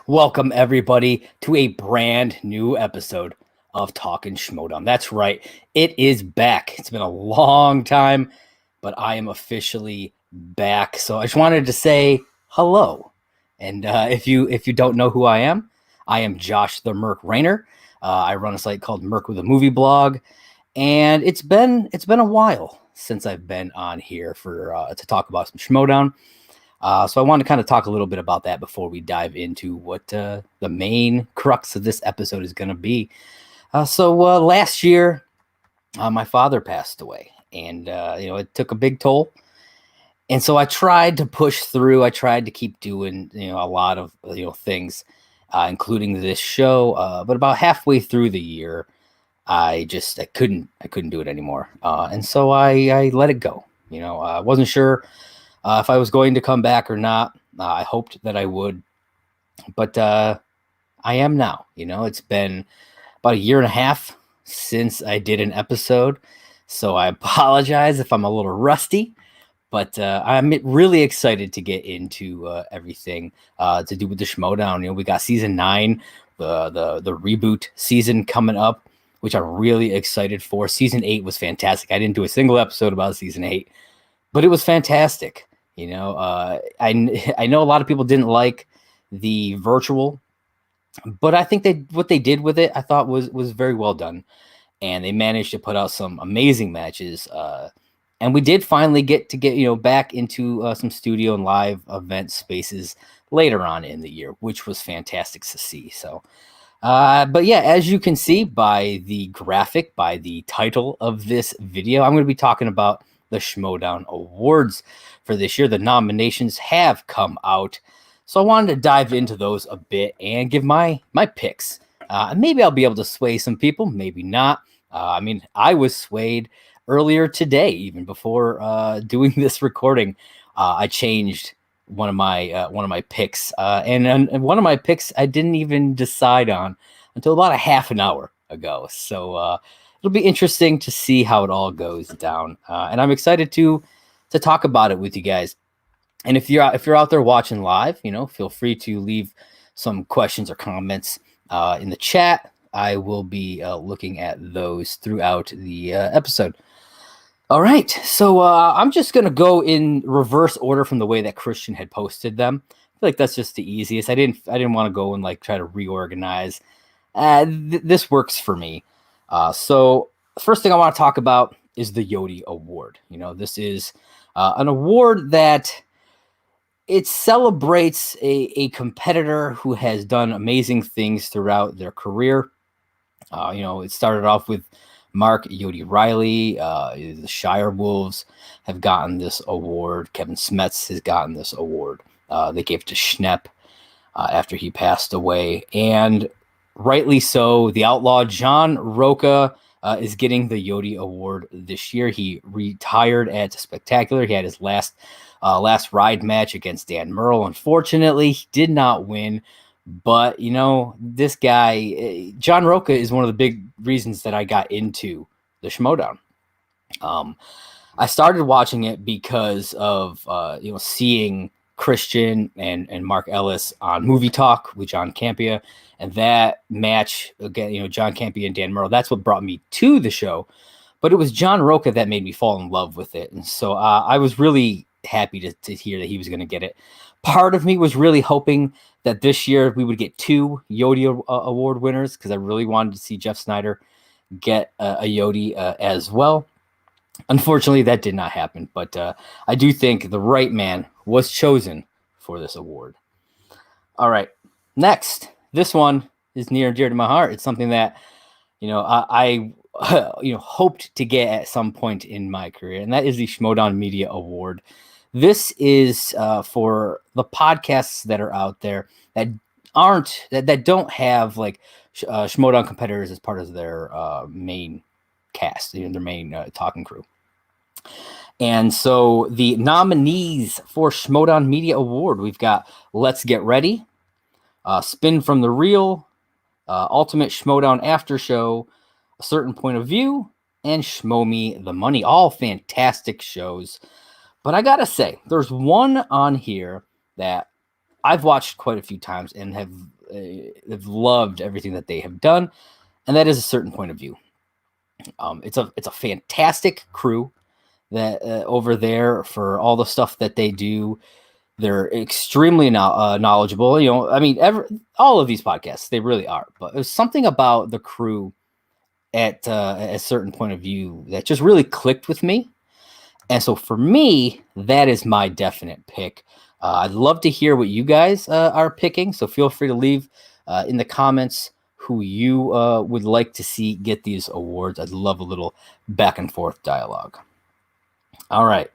Welcome, everybody, to a brand new episode of Talkin Schmoedown. That's right, it is back. It's been a long time, but I am officially back. So I just wanted to say hello. And if you don't know who I am Josh the Merc Raynor. I run a site called Merc with a Movie Blog, and it's been a while since I've been on here for to talk about some Schmoedown. So I want to kind of talk a little bit about that before we dive into what the main crux of this episode is going to be. Last year, my father passed away, and it took a big toll. And so I tried to push through. I tried to keep doing a lot of things, including this show. But about halfway through the year, I couldn't do it anymore, and so I let it go. I wasn't sure if I was going to come back or not. I hoped that I would, but I am now. It's been about a year and a half since I did an episode, so I apologize if I'm a little rusty. But I'm really excited to get into everything to do with the Schmodown. We got season 9, the reboot season coming up, which I'm really excited for. Season 8 was fantastic. I didn't do a single episode about season 8, but it was fantastic. I know a lot of people didn't like the virtual, but I think what they did with it, I thought was very well done, and they managed to put out some amazing matches. And we did finally get back into some studio and live event spaces later on in the year, which was fantastic to see. So, but yeah, as you can see by the graphic, by the title of this video, I'm going to be talking about the Schmoedown Awards for this year. The nominations have come out, so I wanted to dive into those a bit and give my picks. Maybe I'll be able to sway some people, maybe not. I was swayed earlier today, even before doing this recording. I changed one of my picks, and one of my picks I didn't even decide on until about a half an hour ago. So it'll be interesting to see how it all goes down, and I'm excited to talk about it with you guys. And if you're out there watching live, feel free to leave some questions or comments in the chat. I will be looking at those throughout the episode. All right, so I'm just gonna go in reverse order from the way that Christian had posted them. I feel like that's just the easiest. I didn't want to go and try to reorganize. This works for me. So the first thing I want to talk about is the Yodi Award. This is an award that it celebrates a competitor who has done amazing things throughout their career. It started off with Mark Yodi Riley. The Shire Wolves have gotten this award. Kevin Smets has gotten this award. They gave it to Schnepp after he passed away, and rightly so. The outlaw John Roca is getting the Yodi Award this year. He retired at Spectacular. He had his last ride match against Dan Murrell. Unfortunately, he did not win. But, this guy, John Roca, is one of the big reasons that I got into the Schmodown. I started watching it because of, seeing Christian and Mark Ellis on Movie Talk with John Campea. And that match, again, John Campea and Dan Murrell, that's what brought me to the show. But it was John Roca that made me fall in love with it. And so I was really happy to hear that he was going to get it. Part of me was really hoping that this year we would get 2 Yodi Award winners, because I really wanted to see Jeff Snyder get a Yodi as well. Unfortunately, that did not happen, but I do think the right man was chosen for this award. All right, next. This one is near and dear to my heart. It's something that, I hoped to get at some point in my career, and that is the Schmoedown Media Award. This is for the podcasts that are out there that don't have Schmoedown competitors as part of their main cast, their main talking crew. And so the nominees for Schmoedown Media Award, we've got Let's Get Ready, Spin from the Reel, Ultimate Schmoedown After Show, A Certain Point of View, and Schmo Me the Money. All fantastic shows. But I gotta say, there's one on here that I've watched quite a few times and have loved everything that they have done, and that is a certain point of view. It's a fantastic crew that over there for all the stuff that they do. They're extremely knowledgeable. You know, I mean, all of these podcasts, they really are. But there's something about the crew at a certain point of view that just really clicked with me. And so for me, that is my definite pick. I'd love to hear what you guys are picking. So feel free to leave in the comments who you would like to see get these awards. I'd love a little back and forth dialogue. All right.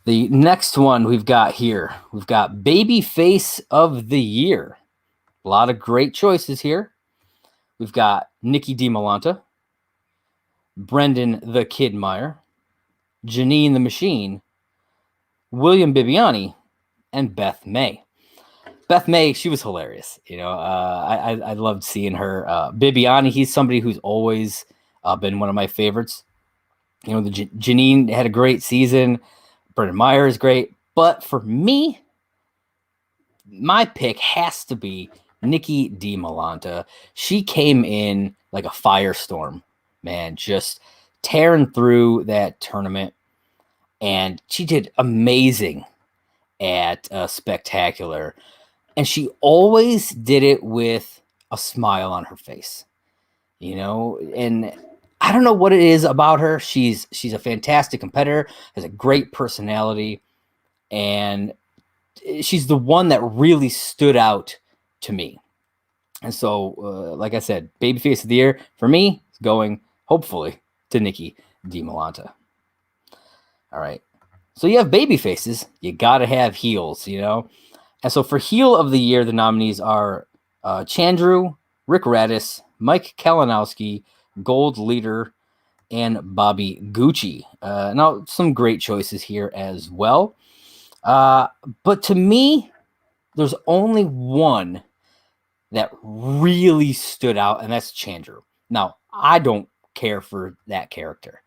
The next one we've got here, we've got Babyface of the Year. A lot of great choices here. We've got Nikki DiMolanta, Brendan the Kid Meyer, Janine the Machine, William Bibiani, and Beth May. Beth May, she was hilarious. You know, I loved seeing her. Bibiani, he's somebody who's always been one of my favorites. You know, Janine had a great season. Brendan Meyer is great. But for me, my pick has to be Nikki DiMolanta. She came in like a firestorm, man, just tearing through that tournament. And she did amazing at Spectacular. And she always did it with a smile on her face, you know, and I don't know what it is about her. She's a fantastic competitor, has a great personality, and she's the one that really stood out to me. And so, like I said, Babyface of the Year for me is going, hopefully, to Nikki DiMolanta. All right. So you have baby faces, you got to have heels, you know. And so for Heel of the Year, the nominees are Chandru, Rick Radis, Mike Kalinowski, Gold Leader, and Bobby Gucci. Now, some great choices here as well. But to me, there's only one that really stood out, and that's Chandru. Now, I don't care for that character.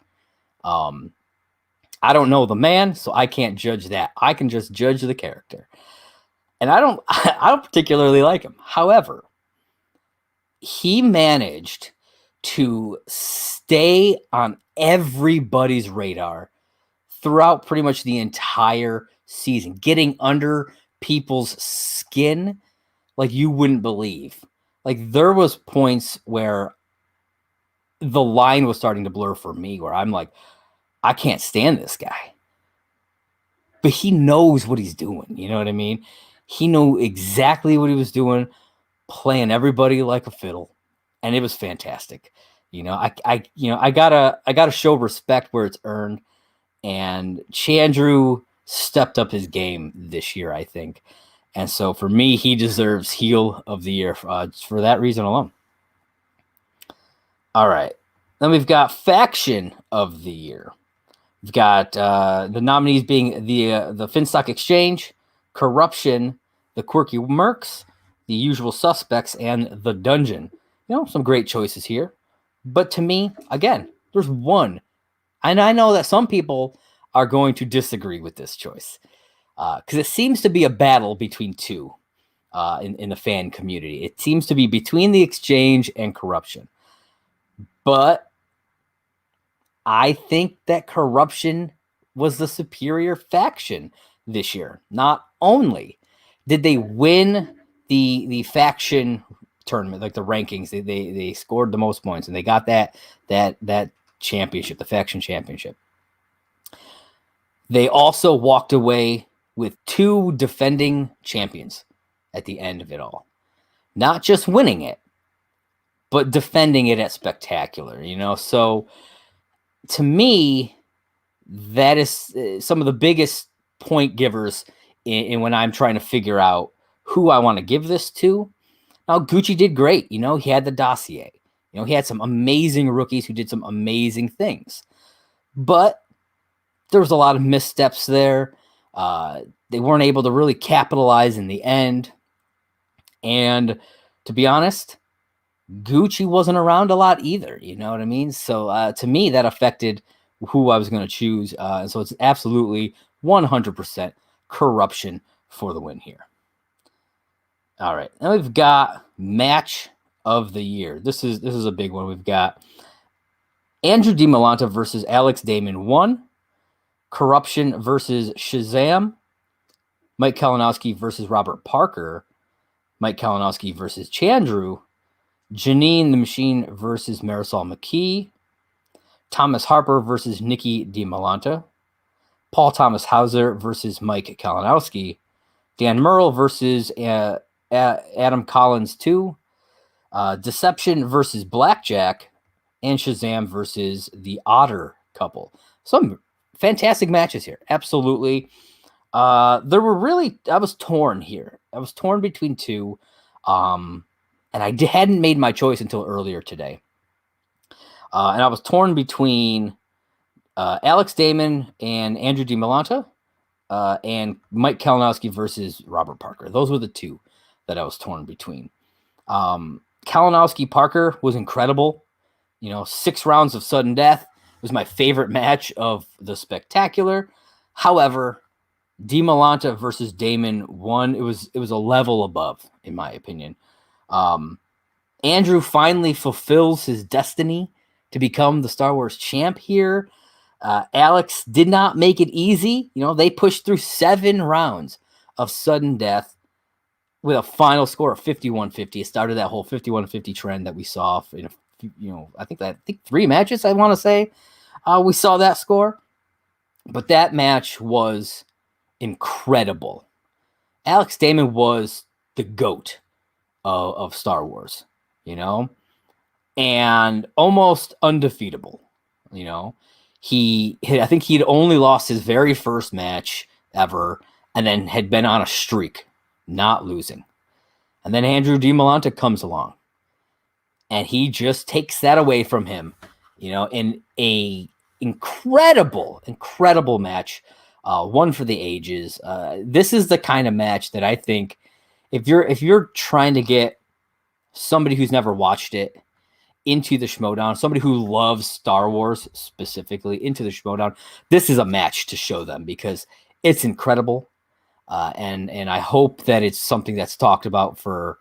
I don't know the man, so I can't judge that. I can just judge the character. And I don't particularly like him. However, he managed to stay on everybody's radar throughout pretty much the entire season, getting under people's skin like you wouldn't believe. Like there was points where the line was starting to blur for me, where I'm like, I can't stand this guy. But he knows what he's doing. You know what I mean? He knew exactly what he was doing, playing everybody like a fiddle, and it was fantastic. You know, I gotta show respect where it's earned, and Chandru stepped up his game this year, I think, and so for me, he deserves Heel of the Year for that reason alone. All right, then we've got Faction of the Year. We've got the nominees being the Finstock Exchange, Corruption, the Quirky Mercs, the Usual Suspects, and the Dungeon. You know, some great choices here. But to me, again, there's one. And I know that some people are going to disagree with this choice because it seems to be a battle between two in the fan community. It seems to be between the Exchange and Corruption. But I think that Corruption was the superior faction this year. Not only did they win the faction tournament, like the rankings, they scored the most points and they got that championship, the faction championship. They also walked away with 2 defending champions at the end of it all. Not just winning it, but defending it at Spectacular, you know? So to me, that is some of the biggest point givers in when I'm trying to figure out who I want to give this to. Now, Gucci did great. You know, he had the dossier. You know, he had some amazing rookies who did some amazing things. But there was a lot of missteps there. They weren't able to really capitalize in the end. And to be honest, Gucci wasn't around a lot either. You know what I mean? So to me, that affected who I was going to choose. And so it's absolutely 100% Corruption for the win here. All right. Now we've got match of the year. This is a big one. We've got Andrew DiMolanta versus Alex Damon 1, Corruption versus Shazam, Mike Kalinowski versus Robert Parker, Mike Kalinowski versus Chandru, Janine the Machine versus Marisol Mckee, Thomas Harper versus Nikki DiMolanta, Paul Thomas Hauser versus Mike Kalinowski, Dan Murrell versus Adam Collins 2, Deception versus Blackjack, and Shazam versus the Otter couple. Some fantastic matches here. Absolutely. There were really, I was torn here. I was torn between two. And I hadn't made my choice until earlier today. And I was torn between Alex Damon and Andrew DiMolanta and Mike Kalinowski versus Robert Parker. Those were the two that I was torn between. Kalinowski Parker was incredible. 6 rounds of sudden death. It was my favorite match of the spectacular. However, DiMolanta versus Damon won. It was a level above, in my opinion. Andrew finally fulfills his destiny to become the Star Wars champ here. Alex did not make it easy. They pushed through 7 rounds of sudden death with a final score of 51-50. It started that whole 51-50 trend that we saw in I think 3 matches, I want to say. We saw that score. But that match was incredible. Alex Damon was the GOAT of Star Wars, and almost undefeatable. I think he'd only lost his very first match ever, and then had been on a streak, not losing. And then Andrew DiMolanta comes along, and he just takes that away from him, in a incredible match, one for the ages. This is the kind of match that I think if you're trying to get somebody who's never watched it into the Schmoedown, somebody who loves Star Wars specifically into the Schmoedown, this is a match to show them because it's incredible. And I hope that it's something that's talked about for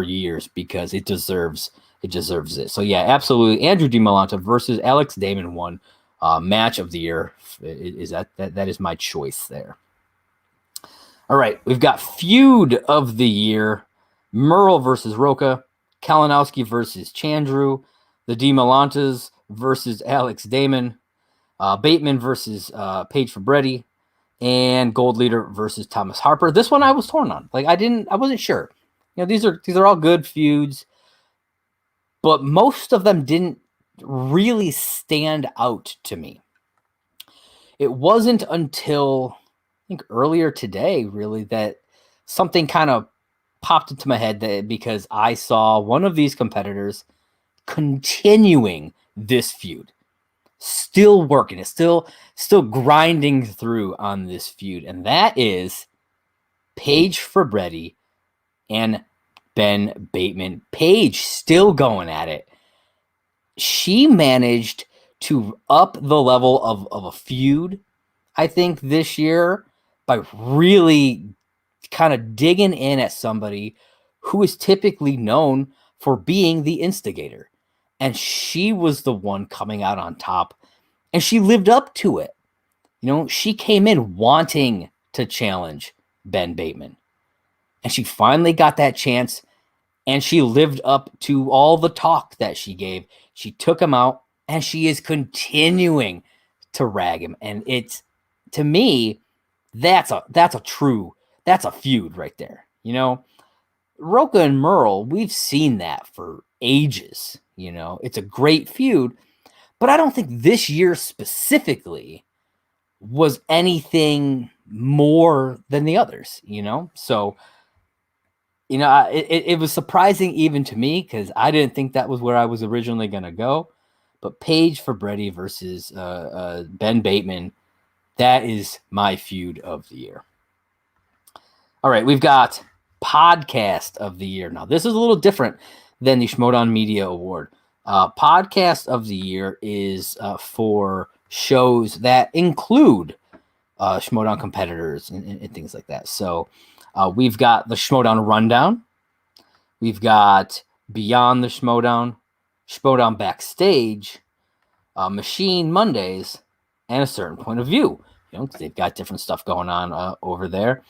years because it deserves it. So yeah, absolutely. Andrew DiMolanta versus Alex Damon won match of the year. That is my choice there. All right, we've got feud of the year: Merle versus Roca, Kalinowski versus Chandru, the DiMolantas versus Alex Damon, Bateman versus Paige Fabretti, and Gold Leader versus Thomas Harper. This one I was torn on. I wasn't sure. These are all good feuds, but most of them didn't really stand out to me. It wasn't until I think earlier today, really, that something kind of popped into my head because I saw one of these competitors continuing this feud, still working it, still grinding through on this feud, and that is Paige Fabretti and Ben Bateman. Paige still going at it. She managed to up the level of a feud, I think, this year by really kind of digging in at somebody who is typically known for being the instigator. And she was the one coming out on top, and she lived up to it. She came in wanting to challenge Ben Bateman, and she finally got that chance, and she lived up to all the talk that she gave. She took him out, and she is continuing to rag him. And it's, to me, that's a feud right there. Roca and Merle, we've seen that for ages. It's a great feud, but I don't think this year specifically was anything more than the others, So, it was surprising even to me because I didn't think that was where I was originally going to go. But Paige Fabretti versus Ben Bateman, that is my feud of the year. All right, we've got podcast of the year. Now, this is a little different than the Schmoedown Media Award. Podcast of the year is for shows that include Schmoedown competitors and things like that. So we've got the Schmoedown Rundown, We've got Beyond the Schmoedown, Schmodown Backstage, Machine Mondays, and A Certain Point of View. You know, they've got different stuff going on over there.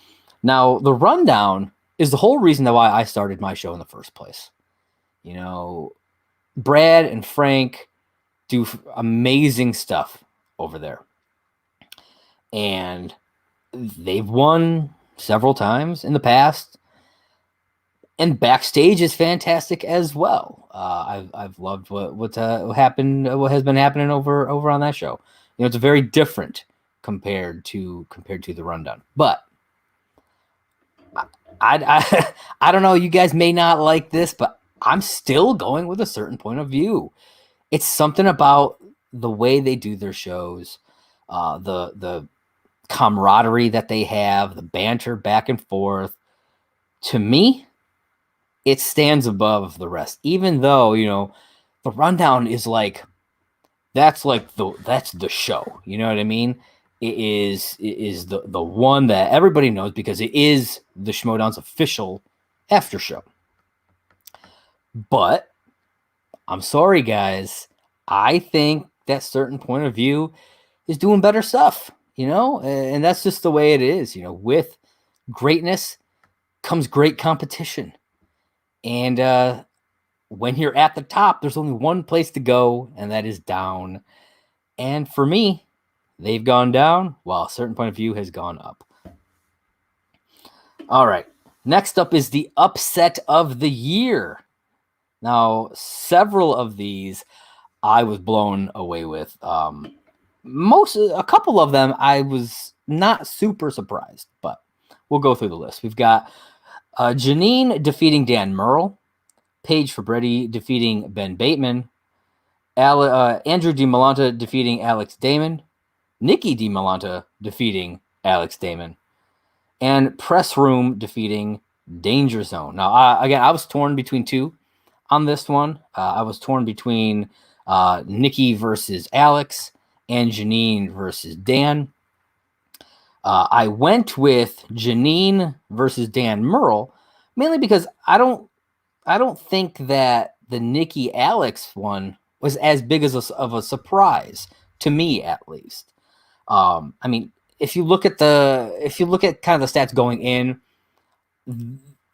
Now, the rundown is the whole reason why I started my show in the first place. You know, Brad and Frank do amazing stuff over there. And they've won several times in the past. And Backstage is fantastic as well. I've loved what happened, what has been happening over on that show. You know, it's very different compared to the rundown. But I don't know. You guys may not like this, but I'm still going with A Certain Point of View. It's something about the way they do their shows, the camaraderie that they have, the banter back and forth. To me, it stands above the rest, even though, you know, the rundown is like, that's the show. You know what I mean? It is the one that everybody knows because it is the Schmoedown's official after show. But I'm sorry, guys. I think that Certain Point of View is doing better stuff, you know, and that's just the way it is. You know, with greatness comes great competition. And when you're at the top, there's only one place to go, and that is down. And for me, they've gone down while A Certain Point of View has gone up. All right. Next up is the upset of the year. Now, several of these I was blown away with. A couple of them I was not super surprised, but we'll go through the list. We've got Janine defeating Dan Murrell, Paige Fabretti defeating Ben Bateman, Andrew DiMolanta defeating Alex Damon, Nikki DiMolanta defeating Alex Damon, and Press Room defeating Danger Zone. Now, again, I was torn between two on this one. I was torn between Nikki versus Alex and Janine versus Dan. I went with Janine versus Dan Murrell, mainly because I don't think that the Nikki Alex one was as big of a surprise to me, at least. I mean, if you look at kind of the stats going in,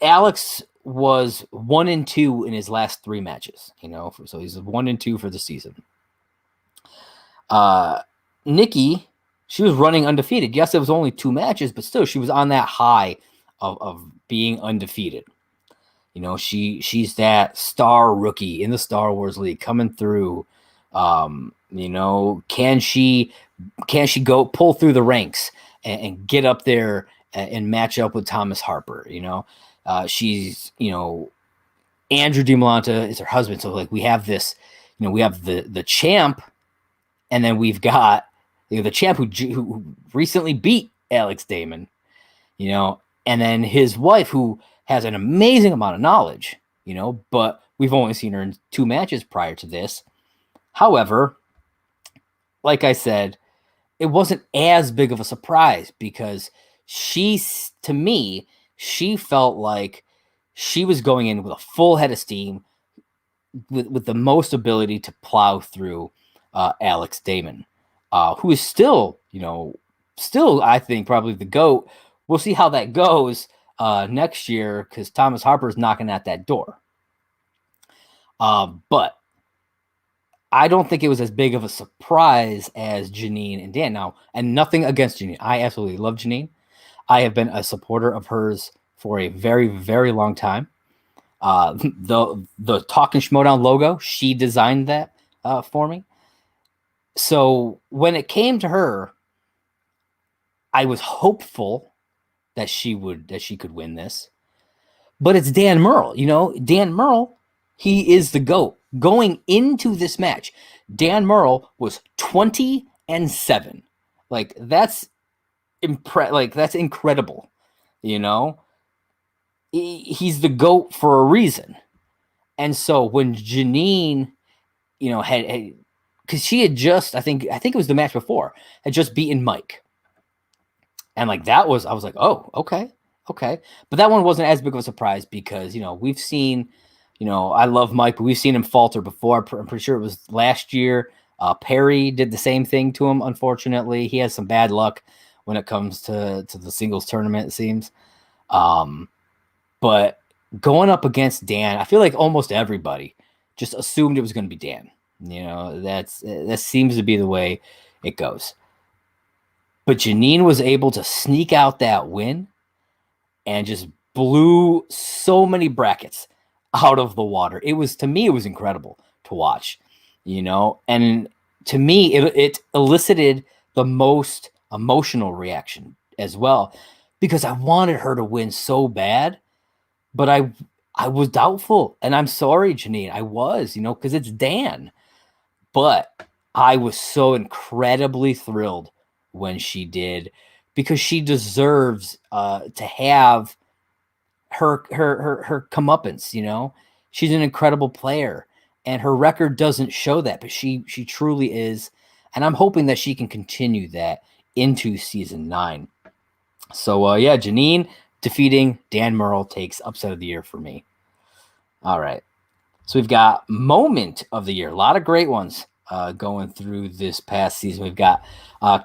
Alex was 1-2 in his last 3 matches. You know, so he's 1-2 for the season. Nikki, she was running undefeated. Yes, it was only 2 matches, but still, she was on that high of being undefeated. You know, she's that star rookie in the Star Wars League coming through. You know, can she go pull through the ranks and get up there and match up with Thomas Harper? You know, she's, you know, Andrew DiMolanta is her husband. So like we have this, you know, we have the champ, and then we've got, you know, the champ who recently beat Alex Damon, you know, and then his wife who has an amazing amount of knowledge, you know, but we've only seen her in 2 matches prior to this. However, like I said, it wasn't as big of a surprise because to me, she felt like she was going in with a full head of steam with the most ability to plow through Alex Damon, who is still, I think probably the GOAT. We'll see how that goes next year because Thomas Harper is knocking at that door. But I don't think it was as big of a surprise as Janine and Dan. Now, and nothing against Janine. I absolutely love Janine. I have been a supporter of hers for a very, very long time. The Talkin Schmoedown logo, she designed that for me. So when it came to her, I was hopeful that she could win this. But it's Dan Murrell. You know, Dan Murrell, he is the GOAT. Going into this match, Dan Murrell was 20-7. Like that's that's incredible. You know, he's the GOAT for a reason. And so when Janine, you know, had because she had just, I think it was the match before, had just beaten Mike. And like that was, I was like, oh, okay. Okay. But that one wasn't as big of a surprise because, we've seen, I love Mike, but we've seen him falter before. I'm pretty sure it was last year. Perry did the same thing to him, unfortunately. He has some bad luck when it comes to the singles tournament, it seems. But going up against Dan, I feel like almost everybody just assumed it was going to be Dan. That seems to be the way it goes. But Janine was able to sneak out that win and just blew so many brackets out of the water. To me, it was incredible to watch, and to me, it elicited the most emotional reaction as well, because I wanted her to win so bad, but I was doubtful, and I'm sorry, Janine, I was, because it's Dan, but I was so incredibly thrilled when she did, because she deserves to have her comeuppance. She's an incredible player, and her record doesn't show that, but she truly is, and I'm hoping that she can continue that into season 9. So Janine defeating Dan Murrell takes upset of the year for me. All right, so we've got moment of the year, a lot of great ones going through this past season. We've got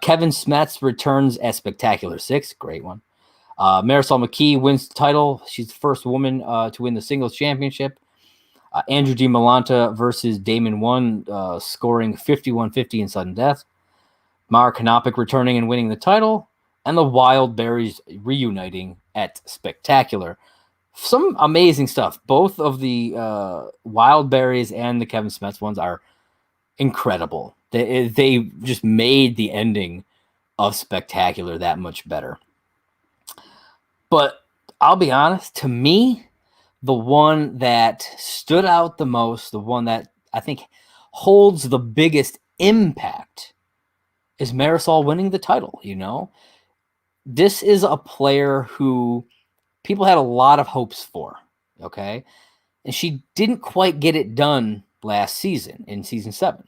Kevin Smets returns as Spectacular 6, great one. Marisol Mckee wins the title. She's the first woman to win the singles championship. Andrew D. Malanta versus Damon One, scoring 51-50 in sudden death. Mara Kanopic returning and winning the title. And the Wild Berries reuniting at Spectacular. Some amazing stuff. Both of the Wild Berries and the Kevin Smets ones are incredible. They just made the ending of Spectacular that much better. But I'll be honest, to me, the one that stood out the most, the one that I think holds the biggest impact, is Marisol winning the title. This is a player who people had a lot of hopes for, okay? And she didn't quite get it done last season, in season 7.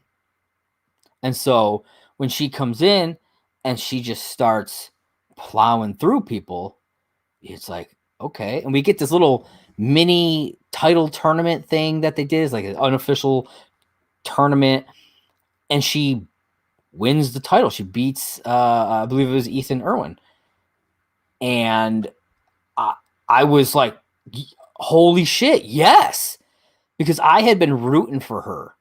And so when she comes in and she just starts plowing through people, it's like, okay. And we get this little mini title tournament thing that they did. It's like an unofficial tournament. And she wins the title. She beats, I believe it was Ethan Irwin. And I was like, holy shit, yes. Because I had been rooting for her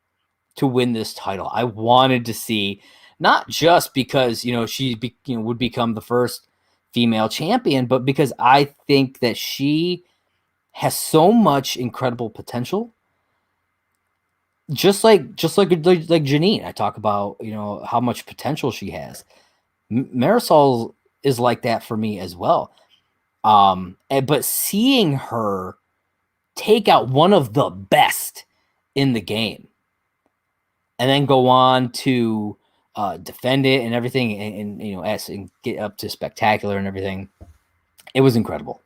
to win this title. I wanted to see, not just because, she would become the first female champion, but because I think that she has so much incredible potential. Just like Janine, I talk about, how much potential she has. Marisol is like that for me as well. But seeing her take out one of the best in the game and then go on to defend it and everything, and get up to Spectacular and everything, it was incredible.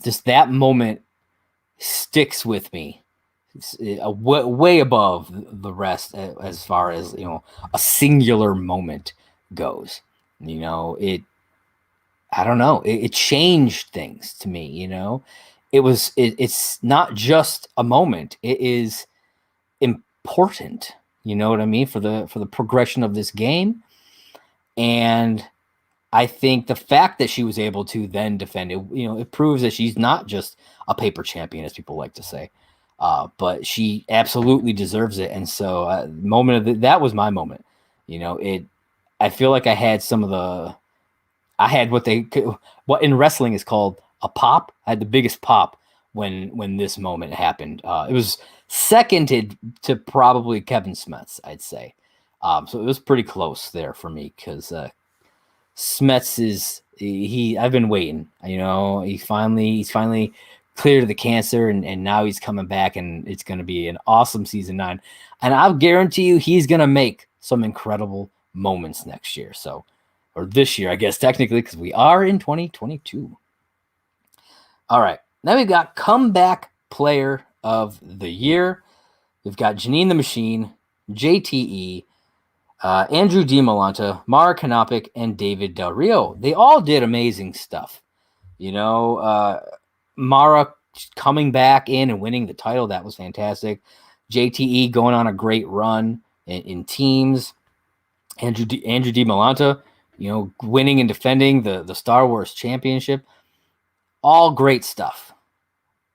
Just that moment sticks with me, way above the rest as far as a singular moment goes. I don't know. It changed things to me. It's not just a moment. It is important. You know what I mean? For the progression of this game. And I think the fact that she was able to then defend it, it proves that she's not just a paper champion, as people like to say, but she absolutely deserves it. And so, that was my moment. I feel like I had what in wrestling is called a pop. I had the biggest pop when this moment happened. It was seconded to probably Kevin Smets, I'd say. So it was pretty close there for me, because Smets I've been waiting. He's finally cleared of the cancer, and now he's coming back, and it's going to be an awesome season 9. And I'll guarantee you he's going to make some incredible moments next year. Or this year, I guess, technically, because we are in 2022. All right. Now we've got Comeback Player of the Year. We've got Janine the Machine, JTE, Andrew D. Malanta, Mara Kanopic, and David Del Rio. They all did amazing stuff. Mara coming back in and winning the title, that was fantastic. JTE going on a great run in teams. Andrew DiMolanta, winning and defending the Star Wars Championship. All great stuff.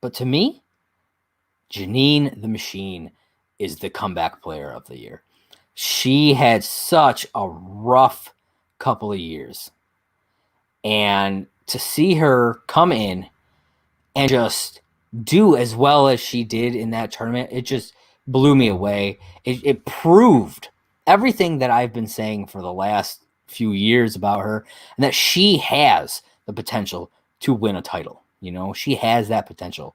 But to me, Janine the Machine is the comeback player of the year. She had such a rough couple of years. And to see her come in and just do as well as she did in that tournament, it just blew me away. It proved everything that I've been saying for the last few years about her, and that she has the potential to win a title. She has that potential.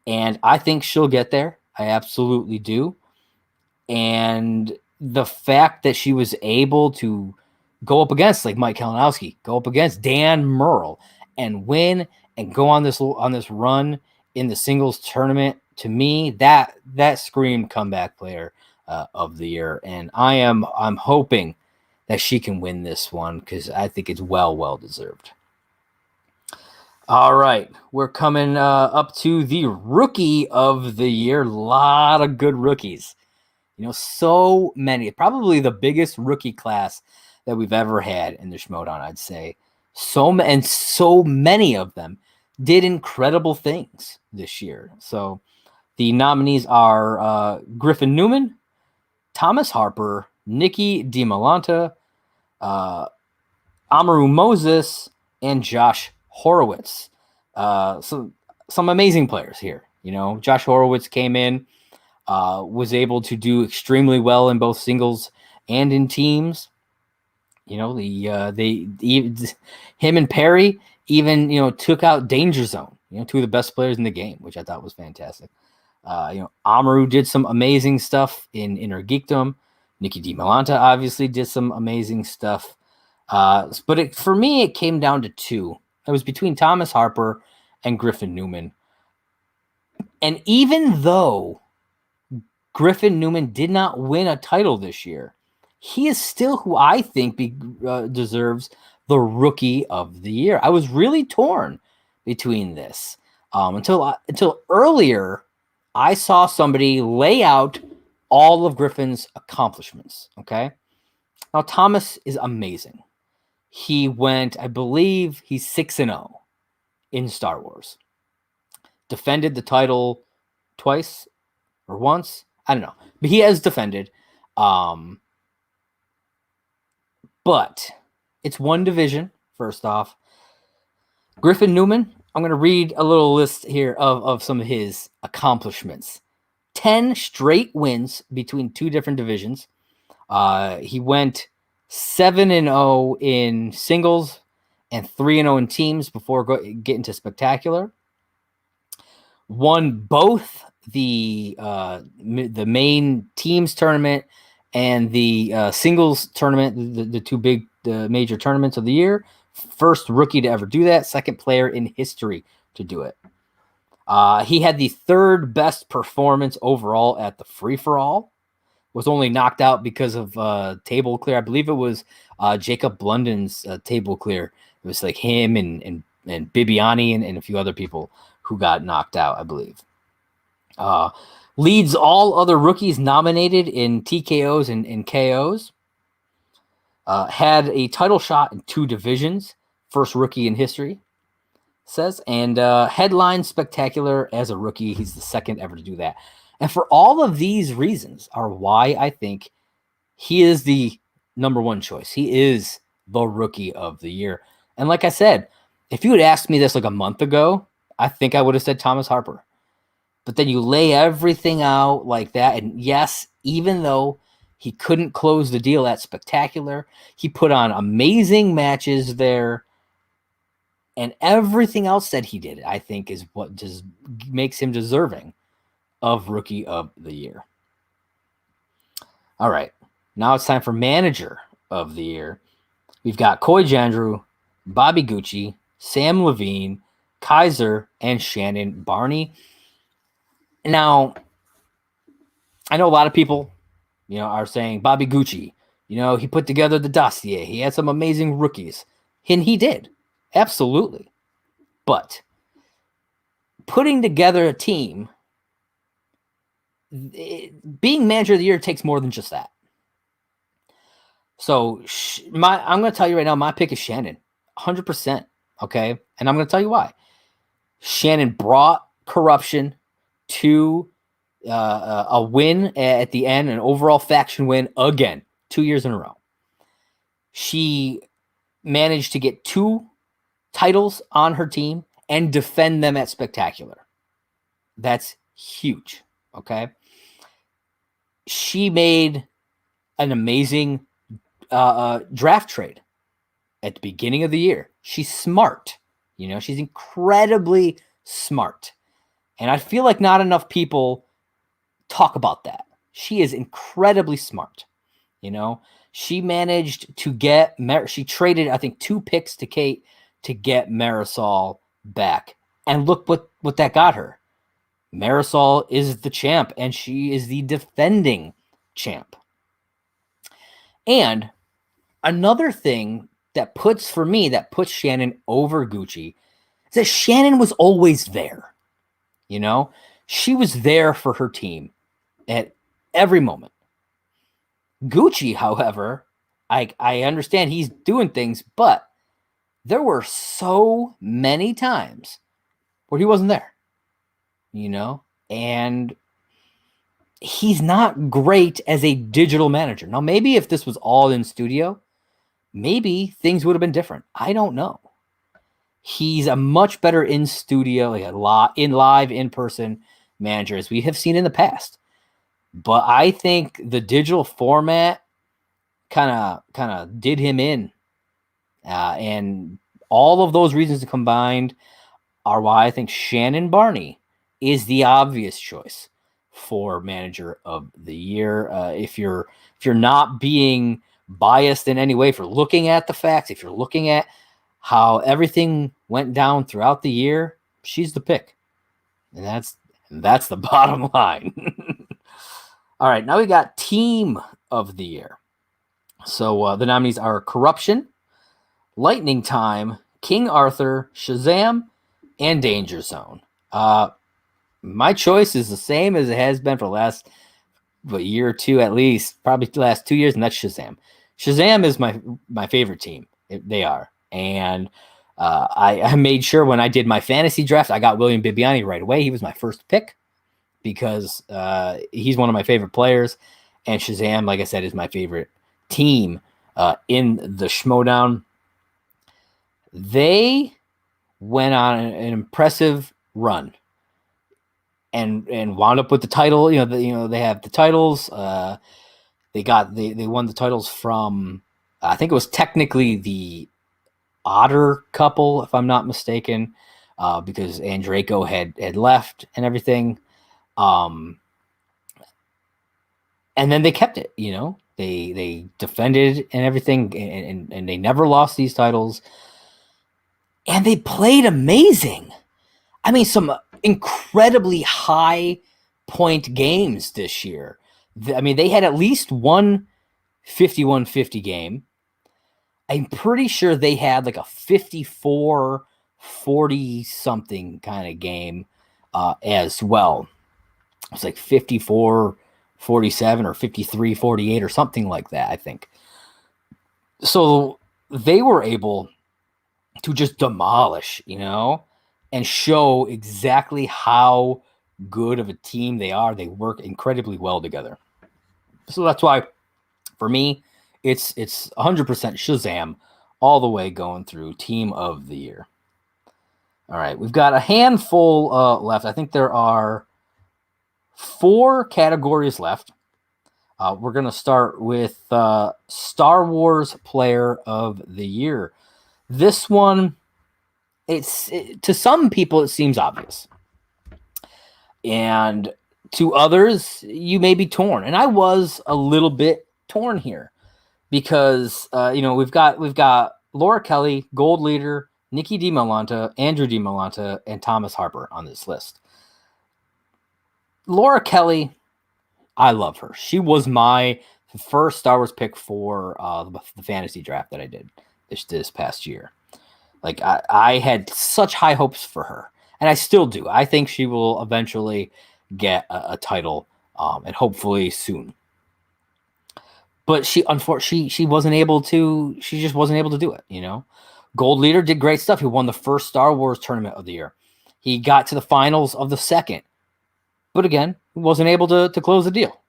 And I think she'll get there. I absolutely do. And the fact that she was able to go up against like Mike Kalinowski, go up against Dan Murrell and win and go on this run in the singles tournament, to me, that screamed comeback player of the year. And I'm hoping that she can win this one because I think it's well deserved. All right, we're coming up to the rookie of the year. A lot of good rookies. So many. Probably the biggest rookie class that we've ever had in the Schmoedown, I'd say. So many of them did incredible things this year. So the nominees are Griffin Newman, Thomas Harper, Nikki DiMolanta, Amaru Moses, and Josh Horowitz. So some amazing players here. Josh Horowitz came in, was able to do extremely well in both singles and in teams. Him and Perry even took out Danger Zone. Two of the best players in the game, which I thought was fantastic. Amaru did some amazing stuff in her Geekdom. Nikki DiMolanta obviously did some amazing stuff. But for me, it came down to two. It was between Thomas Harper and Griffin Newman. And even though Griffin Newman did not win a title this year, he is still who I think deserves the rookie of the year. I was really torn between this until earlier. I saw somebody lay out all of Griffin's accomplishments. Okay. Now, Thomas is amazing. He went, I believe he's 6-0 in Star Wars. Defended the title twice or once. I don't know. But he has defended. But it's one division, first off. Griffin Newman, I'm going to read a little list here of some of his accomplishments. 10 straight wins between two different divisions. He went 7-0 in singles and 3-0 in teams before getting to spectacular. Won both the main teams tournament and the singles tournament, the two big major tournaments of the year. First rookie to ever do that. Second player in history to do it. He had the third best performance overall at the free-for-all. Was only knocked out because of table clear. I believe it was Jacob Blunden's table clear. It was like him and Bibiani and a few other people who got knocked out, I believe. Leads all other rookies nominated in TKOs and KOs. Had a title shot in two divisions. First rookie in history, says. And headline spectacular as a rookie. He's the second ever to do that. And for all of these reasons are why I think he is the number one choice. He is the rookie of the year. And like I said, if you had asked me this like a month ago, I think I would have said Thomas Harper. But then you lay everything out like that. And yes, even though he couldn't close the deal at spectacular, he put on amazing matches there. And everything else that he did, I think, is what just makes him deserving of rookie of the year. All right. Now it's time for manager of the year. We've got Coy Jandreau, Bobby Gucci, Sam Levine, Kaiser, and Shannon Barney. Now, I know a lot of people, are saying Bobby Gucci, he put together the dossier. He had some amazing rookies. And he did. Absolutely. But putting together a team, being manager of the year takes more than just that. So I'm going to tell you right now, my pick is Shannon, 100%. Okay, and I'm going to tell you why. Shannon brought corruption to a win at the end, an overall faction win again, 2 years in a row. She managed to get 2 titles on her team and defend them at Spectacular. That's huge. Okay. She made an amazing draft trade at the beginning of the year. She's smart. She's incredibly smart. And I feel like not enough people talk about that. She is incredibly smart. She managed to get, she traded, I think, 2 picks to Kate to get Marisol back. And look what that got her. Marisol is the champ, and she is the defending champ. And another thing that puts Shannon over Gucci is that Shannon was always there. She was there for her team at every moment. Gucci, however, I understand he's doing things, but there were so many times where he wasn't there, and he's not great as a digital manager. Now, maybe if this was all in studio, maybe things would have been different. I don't know. He's a much better in studio, in-person manager, as we have seen in the past. But I think the digital format kind of did him in. And all of those reasons combined are why I think Shannon Barney is the obvious choice for manager of the year. If you're not being biased in any way, if you're looking at the facts, if you're looking at how everything went down throughout the year, she's the pick. And that's the bottom line. All right, now we got team of the year. So the nominees are Corruption, Lightning Time, King Arthur, Shazam, and Danger Zone. My choice is the same as it has been for the last year or two, at least, probably the last 2 years, and that's Shazam. Shazam is my favorite team. They are. And I made sure when I did my fantasy draft, I got William Bibiani right away. He was my first pick because he's one of my favorite players. And Shazam, like I said, is my favorite team in the Schmoedown. They went on an impressive run and wound up with the title. They have the titles. They won the titles from, I think it was technically the Otter couple, if I'm not mistaken, because Andraco had left and everything. And then they kept it, they defended and everything, and they never lost these titles. And they played amazing. I mean, some incredibly high point games this year. I mean, they had at least one 51-50 game. I'm pretty sure they had like a 54-40 something kind of game as well. It was like 54-47 or 53-48 or something like that, I think. So they were able to just demolish, and show exactly how good of a team they are. They work incredibly well together. So that's why, for me, it's 100% Shazam all the way going through team of the year. All right, we've got a handful left. I think there are 4 categories left. We're going to start with Star Wars Player of the Year. This one, to some people, it seems obvious. And to others, you may be torn. And I was a little bit torn here because, we've got Laura Kelly, Gold Leader, Nikki DiMolanta, Andrew DiMolanta, and Thomas Harper on this list. Laura Kelly, I love her. She was my first Star Wars pick for the fantasy draft that I did this past year. Like I had such high hopes for her, and I still do. I think she will eventually get a title, and hopefully soon. But she unfortunately she wasn't able to. She just wasn't able to do it. You know, Gold Leader did great stuff. He won the first Star Wars tournament of the year. He got to the finals of the second, but again, he wasn't able to close the deal.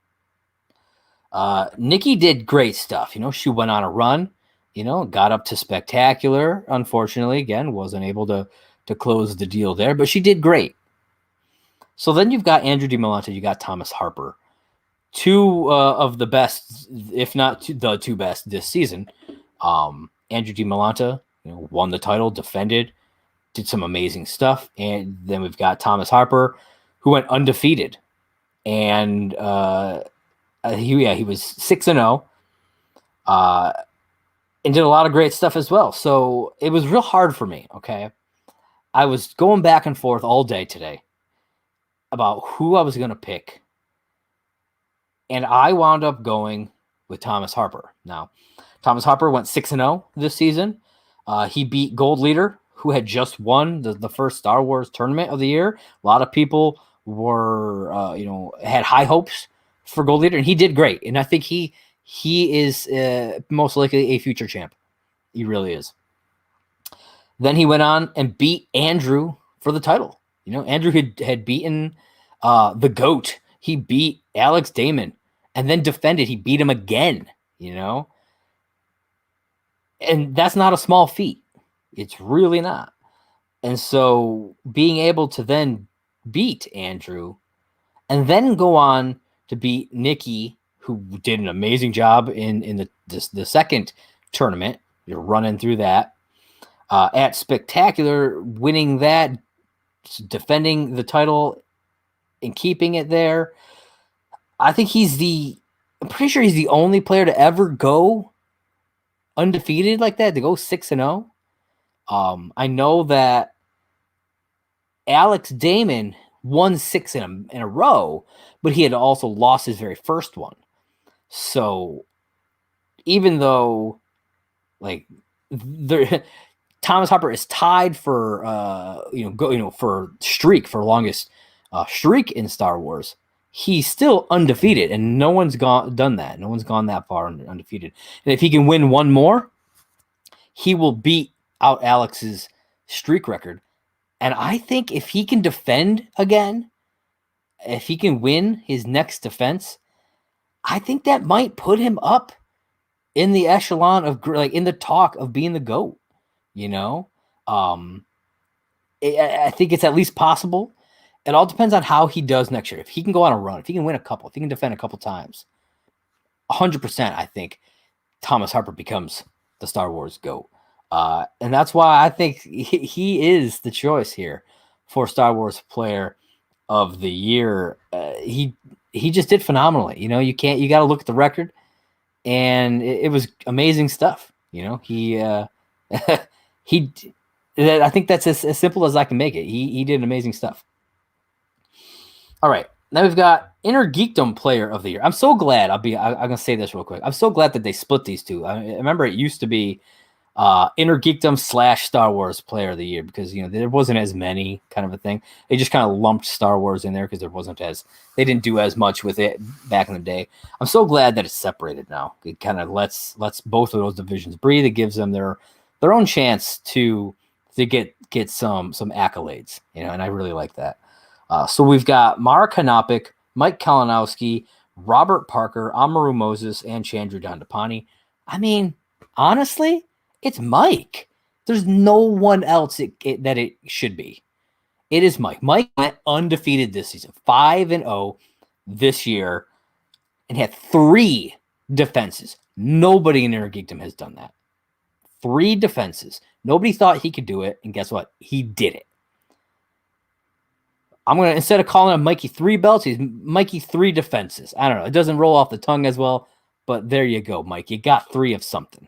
Mckee did great stuff. You know, she went on a run. You know, got up to spectacular. Unfortunately, again, wasn't able to close the deal there, but she did great. So then you've got Andrew DiMolante, you got Thomas Harper, two of the best, if not the two best this season. Andrew DiMolante, you know, won the title, defended, did some amazing stuff, and then we've got Thomas Harper, who went undefeated, and he was 6-0. And did a lot of great stuff as well. So it was real hard for me, okay? I was going back and forth all day today about who I was going to pick. And I wound up going with Thomas Harper. Now, Thomas Harper went 6-0 this season. He beat Gold Leader, who had just won the first Star Wars tournament of the year. A lot of people were, had high hopes for Gold Leader, and he did great. And I think he is most likely a future champ. He really is. Then he went on and beat Andrew for the title. You know, Andrew had beaten the GOAT. He beat Alex Damon and then defended. He beat him again, you know. And that's not a small feat. It's really not. And so being able to then beat Andrew and then go on to beat Mckee, who did an amazing job in the second tournament. You're running through that. At Spectacular, winning that, defending the title, and keeping it there. I think I'm pretty sure he's the only player to ever go undefeated like that, to go 6-0. I know that Alex Damon won 6 in a row, but he had also lost his very first one. So even though Thomas Harper is tied for for longest streak in Star Wars, he's still undefeated, and no one's done that. No one's gone that far undefeated. And if he can win one more, he will beat out Alex's streak record. And I think if he can defend again, if he can win his next defense, I think that might put him up in the echelon of in the talk of being the GOAT. You know, I think it's at least possible. It all depends on how he does next year. If he can go on a run, if he can win a couple, if he can defend a couple times, 100%, I think Thomas Harper becomes the Star Wars GOAT. And that's why I think he is the choice here for Star Wars Player of the Year. He just did phenomenally. You know, you got to look at the record, and it was amazing stuff. You know, I think that's as simple as I can make it. He did amazing stuff. All right. Now we've got Inner Geekdom Player of the Year. I'm so glad. I'm going to say this real quick. I'm so glad that they split these two. I remember it used to be Inner Geekdom / Star Wars Player of the Year, because, you know, there wasn't as many kind of a thing. They just kind of lumped Star Wars in there because they didn't do as much with it back in the day. I'm so glad that it's separated now. It kind of lets both of those divisions breathe. It gives them their own chance to get some accolades, you know, and I really like that. So we've got Mark Hanopik, Mike Kalinowski, Robert Parker, Amaru Moses, and Chandru Dandapani. I mean, honestly, it's Mike. There's no one else that it should be. It is Mike. Mike went undefeated this season, 5-0 this year, and had 3 defenses. Nobody in Inner Geekdom has done that. 3 defenses. Nobody thought he could do it, and guess what? He did it. I'm going to, instead of calling him Mikey 3 belts, he's Mikey 3 defenses. I don't know. It doesn't roll off the tongue as well, but there you go, Mike. You got 3 of something.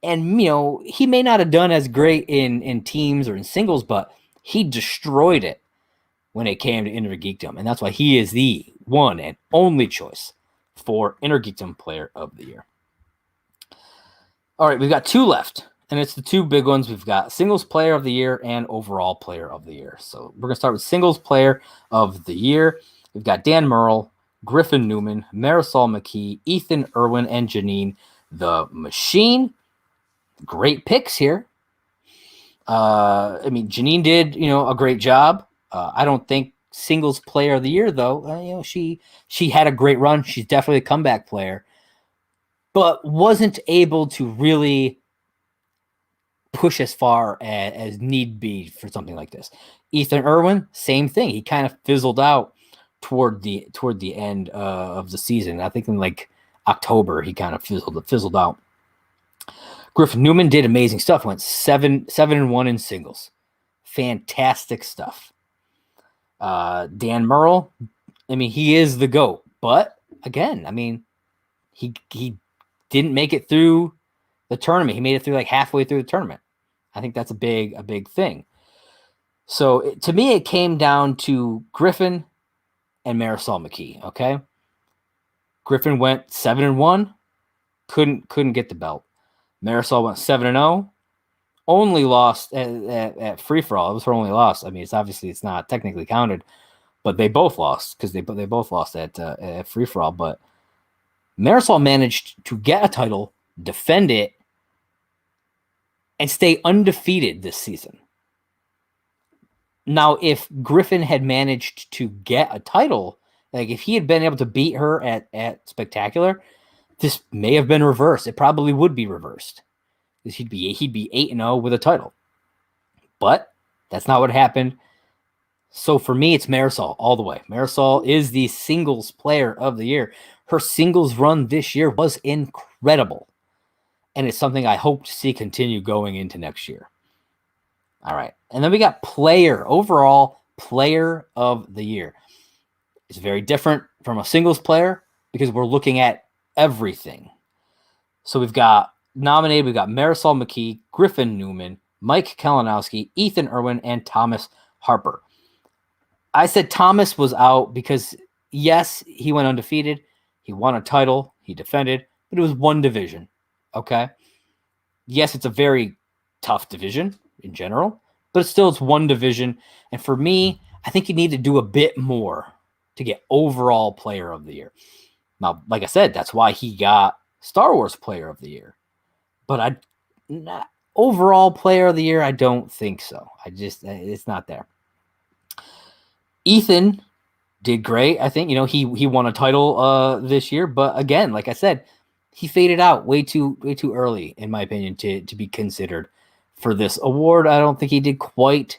And, you know, he may not have done as great in teams or in singles, but he destroyed it when it came to Inner Geekdom. And that's why he is the one and only choice for Inner Geekdom Player of the Year. All right, we've got 2 left. And it's the two big ones. We've got singles player of the year and overall player of the year. So we're going to start with singles player of the year. We've got Dan Murrell, Griffin Newman, Marisol Mckee, Ethan Irwin, and Janine the Machine. Great picks here. I mean, Janine did, a great job. I don't think singles player of the year, though. She had a great run. She's definitely a comeback player, but wasn't able to really push as far as need be for something like this. Ethan Irwin, same thing. He kind of fizzled out toward the end of the season. I think in like October, he kind of fizzled out. Griffin Newman did amazing stuff. Went 7-1 in singles. Fantastic stuff. Dan Murrell, I mean, he is the GOAT. But again, I mean, he didn't make it through the tournament. He made it through like halfway through the tournament. I think that's a big thing. So to me, it came down to Griffin and Marisol Mckee. Okay, Griffin went 7-1, couldn't get the belt. Marisol went 7-0, only lost at free for all. It was her only loss. I mean, it's not technically counted, but they both lost because they both lost at free for all. But Marisol managed to get a title, defend it, and stay undefeated this season. Now, if Griffin had managed to get a title, like if he had been able to beat her at Spectacular, this may have been reversed. It probably would be reversed because he'd be 8-0 with a title. But that's not what happened. So for me, it's Marisol all the way. Marisol is the singles player of the year. Her singles run this year was incredible. And it's something I hope to see continue going into next year. All right. And then we got overall player of the year. It's very different from a singles player because we're looking at everything. So we've got nominated, we've got Marisol Mckee, Griffin Newman, Mike Kalinowski, Ethan Irwin, and Thomas Harper. I said Thomas was out because, yes, he went undefeated. He won a title. He defended, but it was one division. Okay. Yes, it's a very tough division in general, but it's one division. And for me, I think you need to do a bit more to get overall player of the year. Now, like I said, that's why he got Star Wars player of the year. But overall player of the year, I don't think so. It's not there. Ethan did great. I think, he won a title this year, but again, like I said, he faded out way too early, in my opinion, to be considered for this award. I don't think he did quite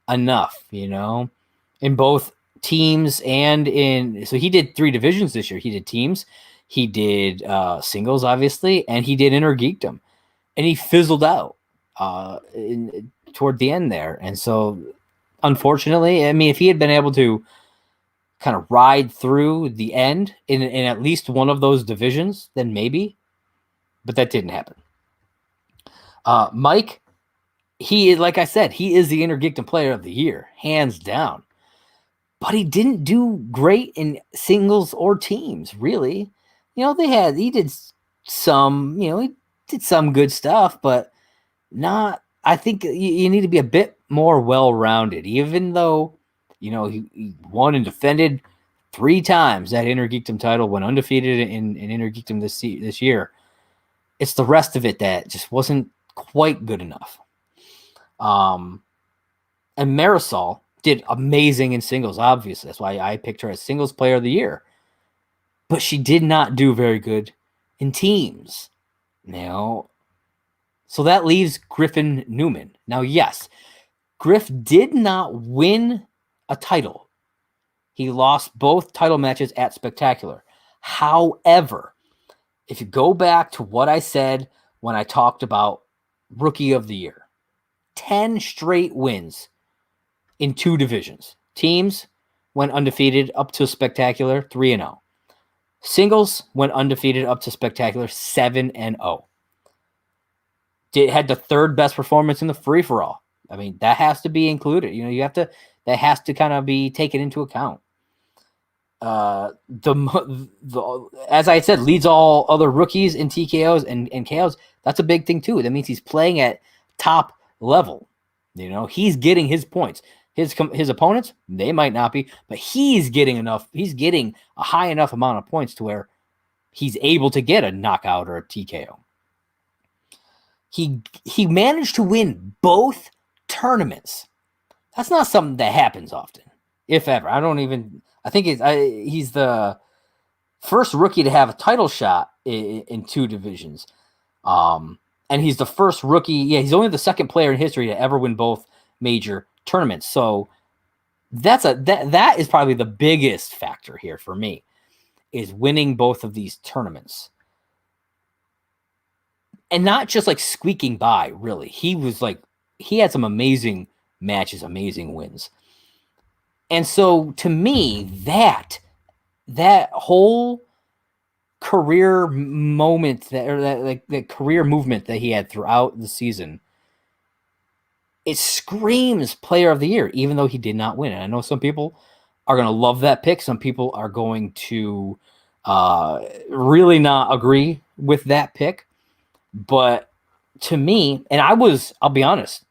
enough, in both teams and so he did 3 divisions this year. He did teams, he did singles, obviously, and he did Inner Geekdom, and he fizzled out toward the end there. And so, unfortunately, I mean, if he had been able to kind of ride through the end in at least one of those divisions, then maybe, but that didn't happen. Mike, like I said, he is the Inner Geekdom player of the year, hands down, but he didn't do great in singles or teams, really. He did some good stuff, but not, I think you need to be a bit more well-rounded, even though, he won and defended 3 times that Inner Geekdom title, went undefeated in Inner Geekdom this year. It's the rest of it that just wasn't quite good enough. And Marisol did amazing in singles, obviously. That's why I picked her as singles player of the year. But she did not do very good in teams. So that leaves Griffin Newman. Now, yes, Griff did not win a title. He lost both title matches at Spectacular. However, if you go back to what I said when I talked about Rookie of the Year, 10 straight wins in 2 divisions. Teams went undefeated up to Spectacular, 3-0. Singles went undefeated up to Spectacular, 7-0. Had the 3rd best performance in the free-for-all. I mean, that has to be included. That has to kind of be taken into account. as I said, leads all other rookies in TKOs and KOs. That's a big thing too. That means he's playing at top level. He's getting his points. His opponents, they might not be, but he's getting enough. He's getting a high enough amount of points to where he's able to get a knockout or a TKO. He managed to win both tournaments. That's not something that happens often, if ever. I think he's the first rookie to have a title shot in 2 divisions. And he's the first rookie. Yeah, he's only the second player in history to ever win both major tournaments. So that is probably the biggest factor here for me, is winning both of these tournaments. And not just like squeaking by, really. He had some amazing matches, amazing wins. And so to me, that whole career moment, that career movement that he had throughout the season, it screams player of the year, even though he did not win. And I know some people are going to love that pick. Some people are going to really not agree with that pick. But to me, and I'll be honest,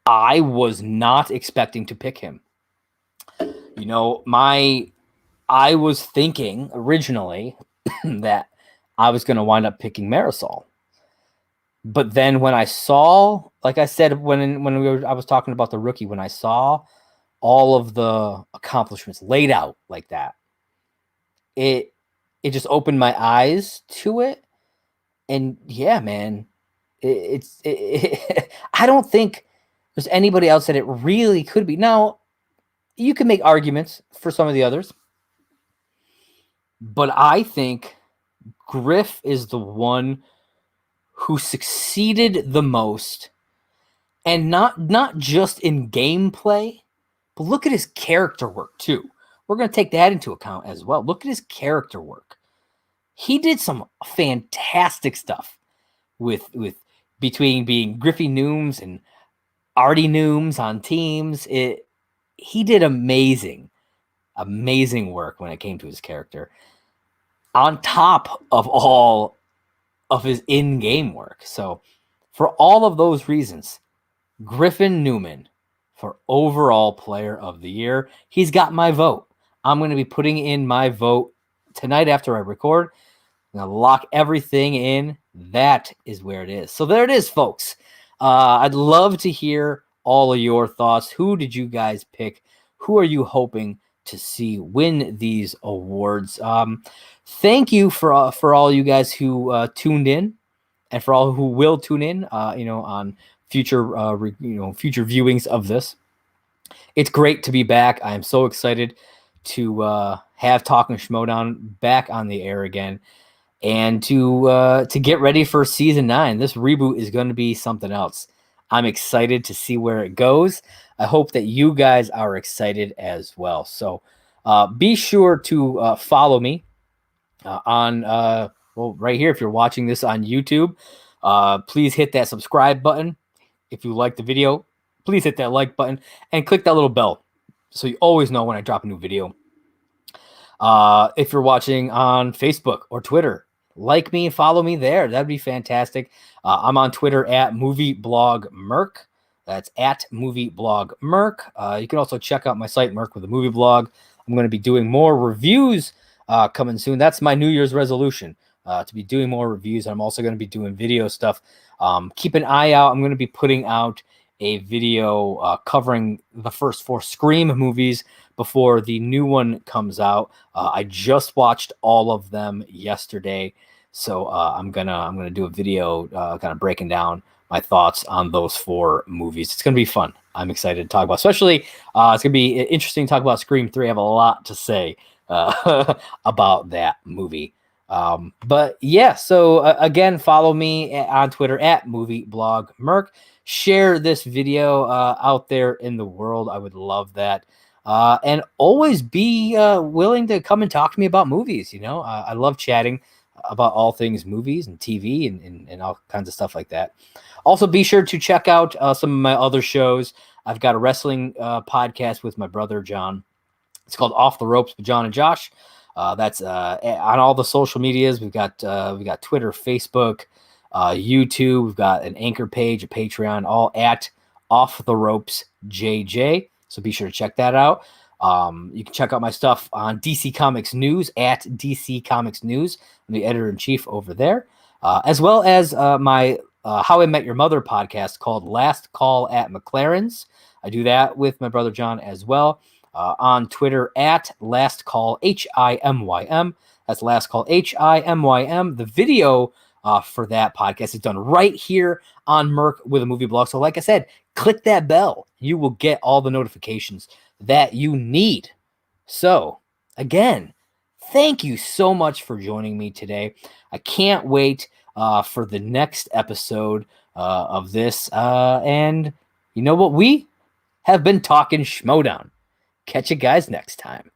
I was not expecting to pick him. I was thinking originally that I was going to wind up picking Marisol. But then when I saw, like I said, I was talking about the rookie, when I saw all of the accomplishments laid out like that, it just opened my eyes to it. And yeah, man, I don't think there's anybody else that it really could be. Now, you can make arguments for some of the others, but I think Griff is the one who succeeded the most, and not just in gameplay, but look at his character work too. We're going to take that into account as well. Look at his character work. He did some fantastic stuff between being Griffy Nooms and Artie Nooms on teams. He did amazing work when it came to his character, on top of all of his in-game work. So for all of those reasons, Griffin Newman for overall player of the year, he's got my vote. I'm going to be putting in my vote tonight after I record. I'm going to lock everything in. That is where it is. So there it is, folks. I'd love to hear all of your thoughts. Who did you guys pick? Who are you hoping to see win these awards? Thank you for all you guys who tuned in, and for all who will tune in, on future future viewings of this. It's great to be back. I am so excited to have Talkin Schmoedown back on the air again, and to get ready for season 9. This reboot is going to be something else. I'm excited to see where it goes. I hope that you guys are excited as well. So be sure to follow me on right here. If you're watching this on YouTube, please hit that subscribe button. If you like the video, please hit that like button and click that little bell so you always know when I drop a new video. If you're watching on Facebook or Twitter, like me and follow me there. That'd be fantastic. I'm on Twitter at movieblogmerc. That's at movieblogmerc. You can also check out my site, Merc with a Movie Blog. I'm going to be doing more reviews coming soon. That's my New Year's resolution, to be doing more reviews. I'm also going to be doing video stuff. Keep an eye out. I'm going to be putting out a video covering the first 4 Scream movies before the new one comes out. I just watched all of them yesterday, so I'm gonna do a video kind of breaking down my thoughts on those 4 movies. It's gonna be fun. I'm excited to talk about. Especially, it's gonna be interesting to talk about Scream 3. I have a lot to say about that movie. But yeah, so again, follow me on Twitter at movieblogmerc. Share this video out there in the world. I would love that. And always be willing to come and talk to me about movies. I love chatting about all things movies and TV and all kinds of stuff like that. Also, be sure to check out some of my other shows. I've got a wrestling podcast with my brother, John. It's called Off the Ropes with John and Josh. That's on all the social medias. We got Twitter, Facebook, YouTube. We've got an Anchor page, a Patreon, all at Off the Ropes JJ. So be sure to check that out. You can check out my stuff on DC Comics News at DC Comics News. I'm the editor-in-chief over there, as well as my How I Met Your Mother podcast called Last Call at McLaren's. I do that with my brother John as well. On Twitter at Last Call HIMYM. That's Last Call HIMYM. The video for that podcast is done right here on Merc with a Movie Blog. So like I said, click that bell. You will get all the notifications that you need. So again, thank you so much for joining me today. I can't wait for the next episode of this. And you know what? We have been talking Schmoedown. Catch you guys next time.